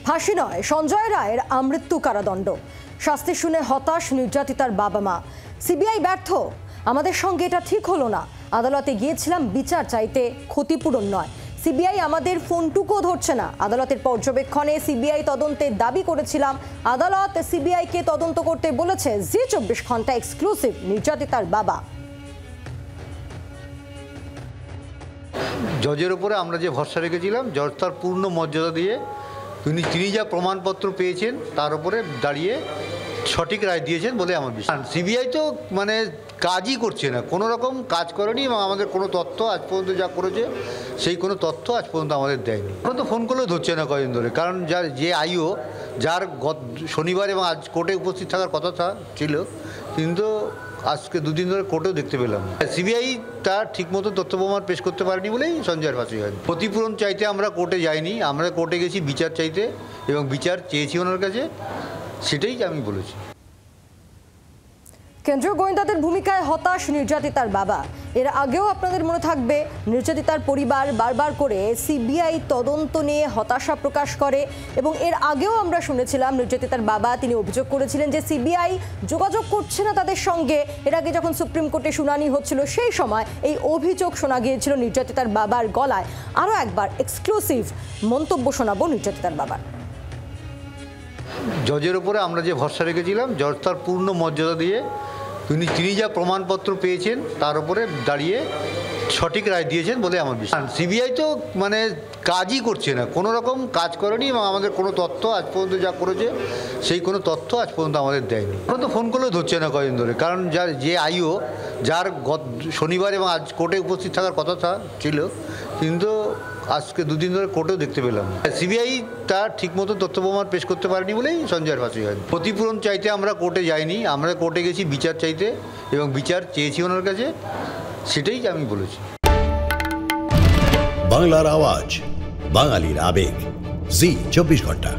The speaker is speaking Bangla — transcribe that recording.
ফাঁসি নয়, সঞ্জয় রায়ের আমৃত্যু কারাদণ্ড। শাস্তি শুনে হতাশ নির্যাতিতার বাবা মা। সিবিআই ব্যর্থ, আমাদের সঙ্গে এটা ঠিক হলো না। আদালতে গিয়েছিলাম বিচার চাইতে, ক্ষতিপূরণ নয়। সিবিআই আমাদের ফোনটুকুও ধরছে না। আদালতের পর্যবেক্ষণে সিবিআই তদন্তের দাবি করেছিলাম। আদালত সিবিআইকে তদন্ত করতে বলেছে। জি 24 ঘন্টা এক্সক্লুসিভ নির্যাতিতার বাবা। জজের উপরে আমরা যে ভরসা রেখেছিলাম, জজ তার পূর্ণ মর্যাদা দিয়ে তিনি যা প্রমাণপত্র পেয়েছেন তার উপরে দাঁড়িয়ে সঠিক রায় দিয়েছেন বলে আমার বিশ্বাস। সিবিআই তো কাজই করছে না, কোনো রকম কাজ করেনি এবং আমাদের কোনো তথ্য আজ পর্যন্ত যা করেছে সেই কোনো তথ্য আজ পর্যন্ত আমাদের দেয়নি। এখন তো ফোন করলেও ধরছে না কয়েকদিন ধরে, কারণ যে আইও যার শনিবার এবং আজ কোর্টে উপস্থিত থাকার কথা ছিল, কিন্তু আজকে দুদিন ধরে কোর্টেও দেখতে পেলাম। সিবিআই তার ঠিকমতো তথ্য প্রমাণ পেশ করতে পারেনি বলেই সঞ্জয়ের ফাঁসি হয়নি। ক্ষতিপূরণ চাইতে আমরা কোর্টে যাইনি, আমরা কোর্টে গেছি বিচার চাইতে এবং বিচার চেয়েছি ওনার কাছে, সেটাই আমি বলেছি। কেন্দ্রীয় গোয়েন্দাদের ভূমিকায় হতাশ নির্যাতিতার বাবা। এর আগেও আপনাদের মনে থাকবে, নির্যাতিতার পরিবার বারবার করে সিবিআই তদন্ত নিয়ে হতাশা প্রকাশ করে এবং এর আগেও আমরা শুনেছিলাম নির্যাতিতার বাবা তিনি অভিযোগ করেছিলেন যে সিবিআই যোগাযোগ করছে না তাদের সঙ্গে। এর আগে যখন সুপ্রিম কোর্টে শুনানি হচ্ছিল সেই সময় এই অভিযোগ শোনা গিয়েছিল নির্যাতিতার বাবার গলায়। আরও একবার এক্সক্লুসিভ মন্তব্য শোনাবো নির্যাতিতার বাবার। জজের উপরে আমরা যে ভরসা রেখেছিলাম, জজ তার পূর্ণ মর্যাদা দিয়ে তিনি যা প্রমাণপত্র পেয়েছেন তার উপরে দাঁড়িয়ে সঠিক রায় দিয়েছেন বলে আমার বিশ্বাস। সিবিআই তো কাজই করছে না, কোনো রকম কাজ করেনি এবং আমাদের কোনো তথ্য আজ পর্যন্ত যা করেছে সেই কোনো তথ্য আজ পর্যন্ত আমাদের দেয়নি। এখন তো ফোন করলেও ধরছে না কয়েকদিন ধরে, কারণ যে আইও যার শনিবার এবং আজ কোর্টে উপস্থিত থাকার কথা ছিল, কিন্তু আজকে দুদিন ধরে কোর্টেও দেখতে পেলাম। সিবিআই তার ঠিকমতো তথ্য প্রমাণ পেশ করতে পারেনি বলেই সঞ্জয়ের ফাঁসি হয়নি। ক্ষতিপূরণ চাইতে আমরা কোর্টে যাইনি, আমরা কোর্টে গেছি বিচার চাইতে এবং বিচার চেয়েছি ওনার কাছে, সেটাই আমি বলেছি। বাংলার আওয়াজ, বাঙালির আবেগ, জি 24 ঘন্টা।